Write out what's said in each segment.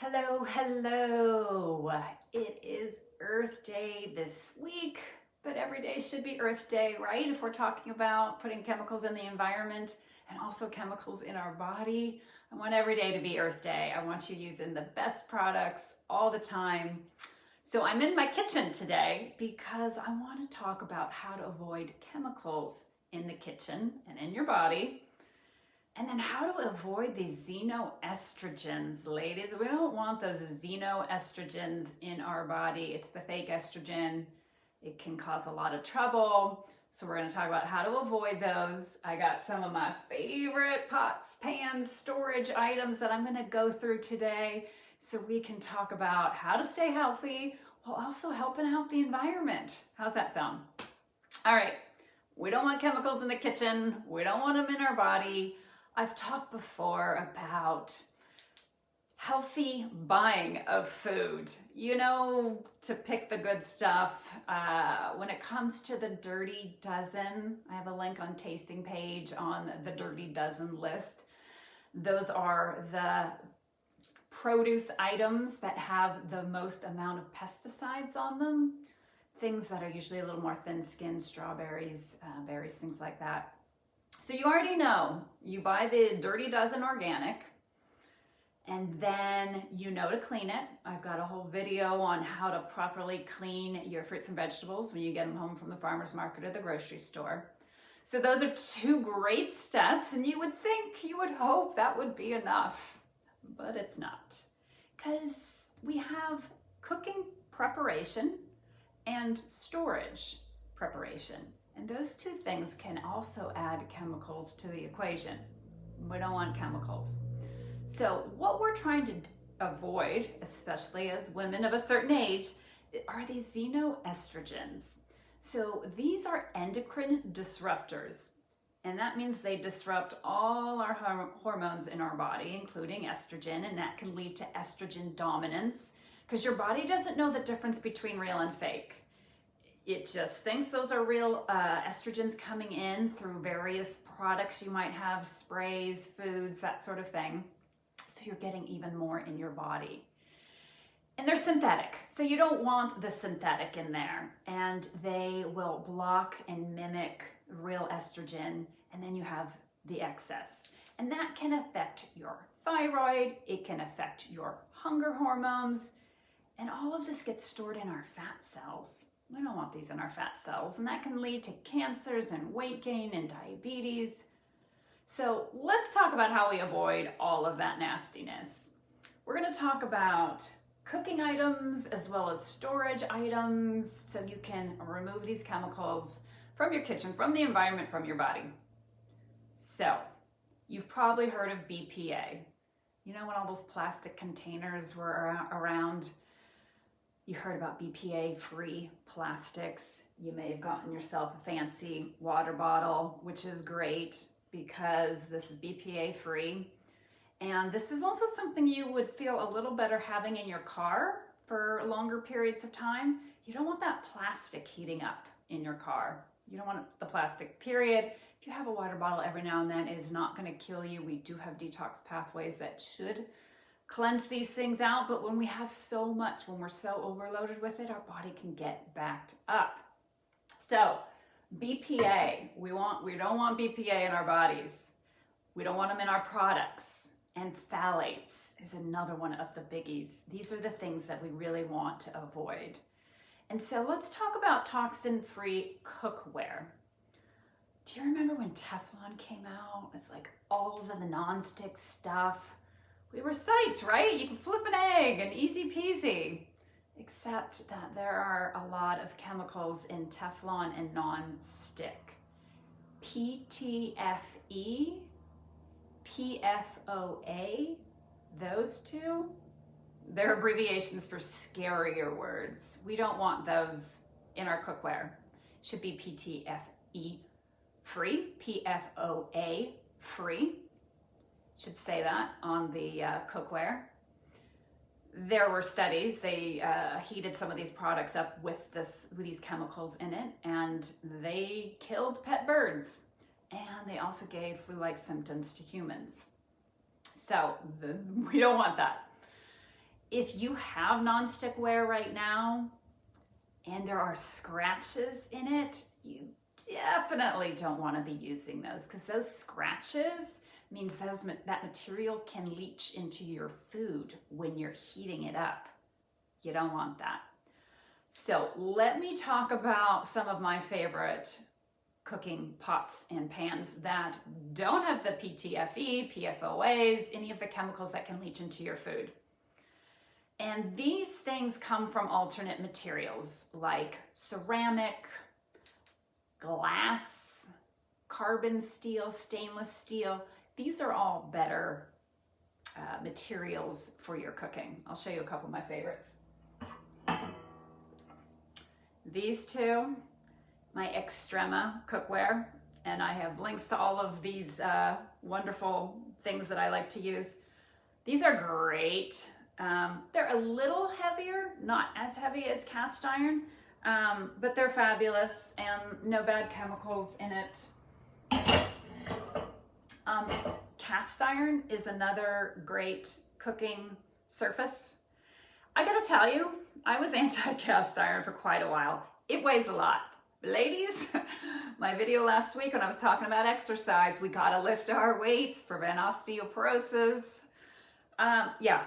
Hello, hello. It is Earth Day this week, but every day should be Earth Day, right? If we're talking about putting chemicals in the environment and also chemicals in our body, I want every day to be Earth Day. I want you using the best products all the time. So I'm in my kitchen today because I want to talk about how to avoid chemicals in the kitchen and in your body. And then how to avoid these xenoestrogens, ladies. We don't want those xenoestrogens in our body. It's the fake estrogen. It can cause a lot of trouble. So we're going to talk about how to avoid those. I got some of my favorite pots, pans, storage items that I'm going to go through today so we can talk about how to stay healthy while also helping out the environment. How's that sound? All right. We don't want chemicals in the kitchen. We don't want them in our body. I've talked before about healthy buying of food, to pick the good stuff. When it comes to the Dirty Dozen, I have a link on tasting page on the Dirty Dozen list. Those are the produce items that have the most amount of pesticides on them. Things that are usually a little more thin-skinned, strawberries, berries, things like that. So you already know, you buy the Dirty Dozen organic, and then you know to clean it. I've got a whole video on how to properly clean your fruits and vegetables when you get them home from the farmer's market or the grocery store. So those are two great steps, and you would hope that would be enough, but it's not. Because we have cooking preparation and storage preparation. And those two things can also add chemicals to the equation. We don't want chemicals. So what we're trying to avoid, especially as women of a certain age, are these xenoestrogens. So these are endocrine disruptors. And that means they disrupt all our hormones in our body, including estrogen, and that can lead to estrogen dominance because your body doesn't know the difference between real and fake. It just thinks those are real estrogens coming in through various products you might have, sprays, foods, that sort of thing. So you're getting even more in your body. And they're synthetic, so you don't want the synthetic in there. And they will block and mimic real estrogen, and then you have the excess. And that can affect your thyroid, it can affect your hunger hormones, and all of this gets stored in our fat cells. We don't want these in our fat cells, and that can lead to cancers and weight gain and diabetes. So let's talk about how we avoid all of that nastiness. We're going to talk about cooking items as well as storage items so you can remove these chemicals from your kitchen, from the environment, from your body. So you've probably heard of BPA. You know when all those plastic containers were around? You heard about BPA-free plastics. You may have gotten yourself a fancy water bottle, which is great because this is BPA-free. And this is also something you would feel a little better having in your car for longer periods of time. You don't want that plastic heating up in your car. You don't want the plastic, period. If you have a water bottle every now and then, it is not going to kill you. We do have detox pathways that should cleanse these things out, but when we have so much, when we're so overloaded with it, our body can get backed up. So BPA, we don't want BPA in our bodies. We don't want them in our products. And phthalates is another one of the biggies. These are the things that we really want to avoid. And so let's talk about toxin-free cookware. Do you remember when Teflon came out? It's like all of the non-stick stuff. We were psyched, right? You can flip an egg and easy peasy. Except that there are a lot of chemicals in Teflon and non-stick. PTFE, PFOA, those two, they're abbreviations for scarier words. We don't want those in our cookware. Should be PTFE free, PFOA free. Should say that on the cookware. There were studies, they heated some of these products up with these chemicals in it, and they killed pet birds. And they also gave flu-like symptoms to humans. So we don't want that. If you have nonstick ware right now and there are scratches in it, you definitely don't want to be using those, because those scratches means that material can leach into your food when you're heating it up. You don't want that. So let me talk about some of my favorite cooking pots and pans that don't have the PTFE, PFOAs, any of the chemicals that can leach into your food. And these things come from alternate materials like ceramic, glass, carbon steel, stainless steel. These are all better materials for your cooking. I'll show you a couple of my favorites. These two, my Extrema cookware, and I have links to all of these wonderful things that I like to use. These are great. They're a little heavier, not as heavy as cast iron, but they're fabulous and no bad chemicals in it. Cast iron is another great cooking surface. I gotta tell you, I was anti-cast iron for quite a while. It weighs a lot. Ladies, my video last week when I was talking about exercise, we gotta lift our weights, prevent osteoporosis. Yeah,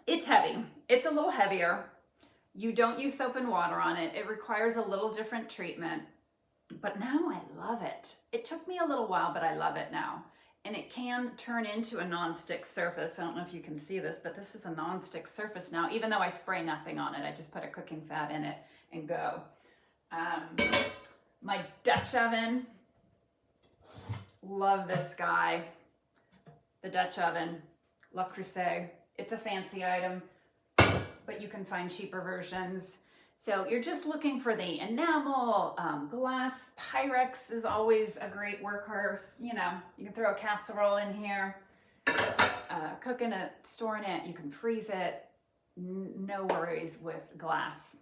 it's heavy. It's a little heavier. You don't use soap and water on it. It requires a little different treatment, but now I love it. It took me a little while, but I love it now. And it can turn into a non-stick surface. I don't know if you can see this, but this is a non-stick surface now, even though I spray nothing on it. I just put a cooking fat in it and go. My Dutch oven, love this guy. The Dutch oven, Le Creuset. It's a fancy item, but you can find cheaper versions. So you're just looking for the enamel, glass. Pyrex is always a great workhorse. You know, you can throw a casserole in here, cook in it, store in it, you can freeze it. No worries with glass.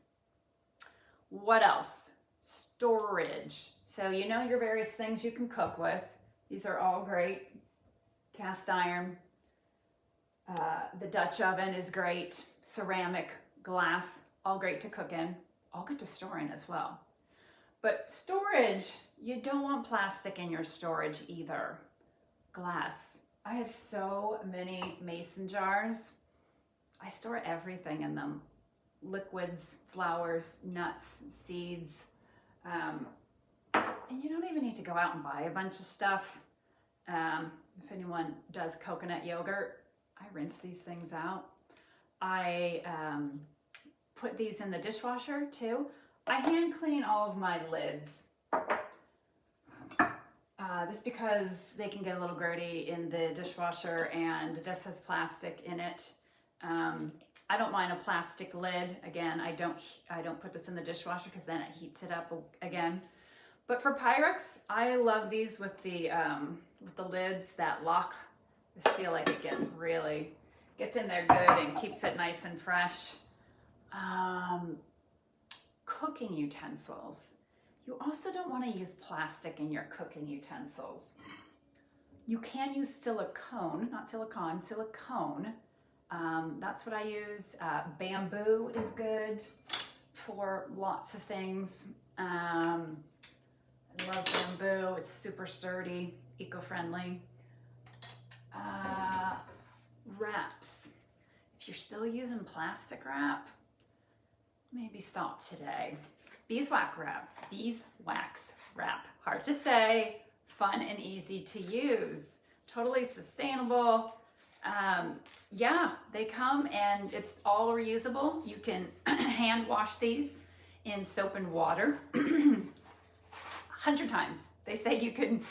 What else? Storage. So you know your various things you can cook with. These are all great. Cast iron. The Dutch oven is great. Ceramic, glass. All great to cook in, all good to store in as well. But storage, you don't want plastic in your storage either. Glass. I have so many mason jars. I store everything in them. Liquids, flours, nuts, seeds. And you don't even need to go out and buy a bunch of stuff. If anyone does coconut yogurt, I rinse these things out. I put these in the dishwasher too. I hand clean all of my lids just because they can get a little grody in the dishwasher, and this has plastic in it. I don't mind a plastic lid. Again, I don't put this in the dishwasher because then it heats it up again. But for Pyrex, I love these with the lids that lock. I just feel like it gets in there good and keeps it nice and fresh. Cooking utensils. You also don't want to use plastic in your cooking utensils. You can use silicone, not silicone, silicone. That's what I use. Bamboo is good for lots of things. I love bamboo. It's super sturdy, eco-friendly. Wraps. If you're still using plastic wrap, maybe stop today. Beeswax wrap. Hard to say, fun and easy to use. Totally sustainable. Yeah, they come and it's all reusable. You can hand wash these in soap and water 100 times. They say you can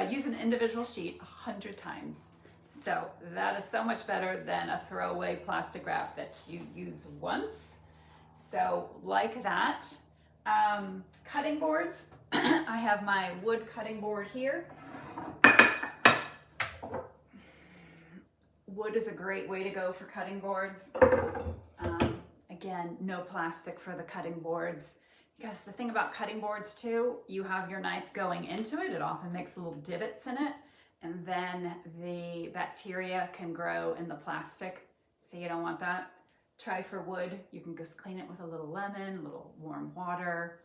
use an individual sheet 100 times. So that is so much better than a throwaway plastic wrap that you use once. So like that. Cutting boards. I have my wood cutting board here. Wood is a great way to go for cutting boards. Again, no plastic for the cutting boards. Because the thing about cutting boards too, you have your knife going into it. It often makes little divots in it. And then the bacteria can grow in the plastic. say you don't want that. Try for wood. You can just clean it with a little lemon, a little warm water.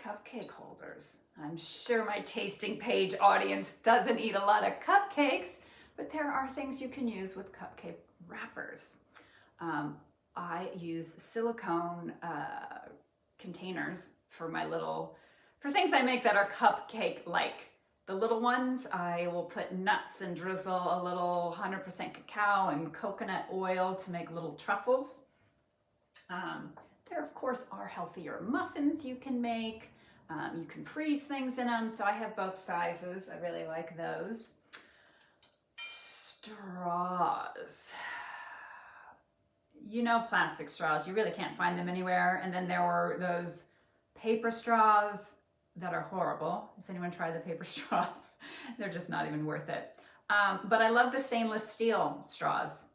Cupcake holders. I'm sure my tasting page audience doesn't eat a lot of cupcakes, but there are things you can use with cupcake wrappers. I use silicone containers for for things I make that are cupcake-like. The little ones, I will put nuts and drizzle a little 100% cacao and coconut oil to make little truffles. There, of course, are healthier muffins you can make. You can freeze things in them, so I have both sizes. I really like those. Straws. You know, plastic straws, you really can't find them anywhere. And then there were those paper straws that are horrible. Has anyone tried the paper straws? They're just not even worth it. But I love the stainless steel straws.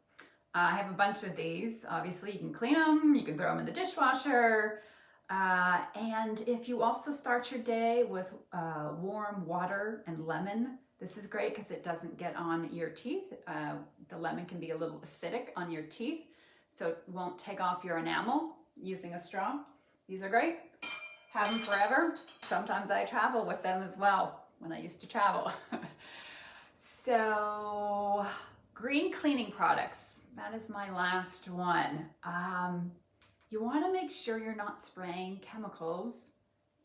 I have a bunch of these. Obviously, you can clean them, you can throw them in the dishwasher. And if you also start your day with warm water and lemon, this is great because it doesn't get on your teeth. The lemon can be a little acidic on your teeth, so it won't take off your enamel using a straw. These are great. Have them forever. Sometimes I travel with them as well when I used to travel. So, green cleaning products. That is my last one. You want to make sure you're not spraying chemicals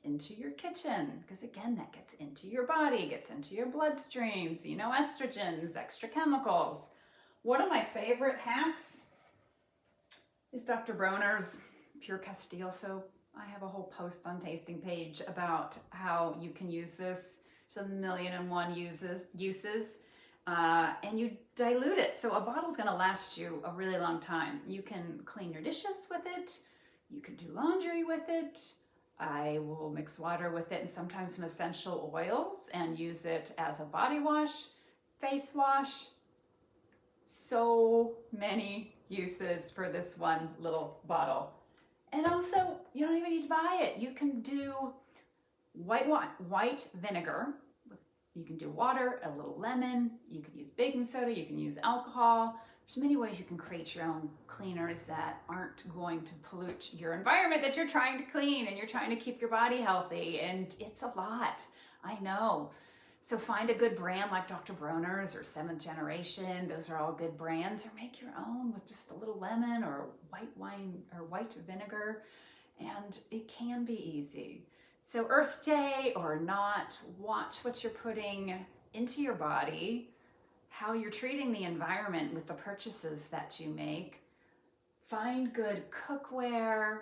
into your kitchen, because again, that gets into your body, gets into your bloodstream, xenoestrogens, extra chemicals. One of my favorite hacks is Dr. Bronner's Pure Castile soap. I have a whole post on Tasting Page about how you can use this. There's 1,000,001 uses. And you dilute it. So a bottle's gonna last you a really long time. You can clean your dishes with it. You can do laundry with it. I will mix water with it and sometimes some essential oils and use it as a body wash, face wash. So many uses for this one little bottle. And also, you don't even need to buy it. You can do white vinegar. You can do water, a little lemon, you can use baking soda, you can use alcohol. There's many ways you can create your own cleaners that aren't going to pollute your environment that you're trying to clean and you're trying to keep your body healthy. And it's a lot, I know. So find a good brand like Dr. Bronner's or Seventh Generation. Those are all good brands. Or make your own with just a little lemon or white wine or white vinegar. And it can be easy. So Earth Day or not, watch what you're putting into your body, how you're treating the environment with the purchases that you make. Find good cookware,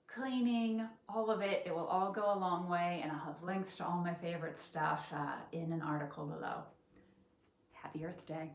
cleaning, all of it. It will all go a long way, and I'll have links to all my favorite stuff in an article below. Happy Earth Day.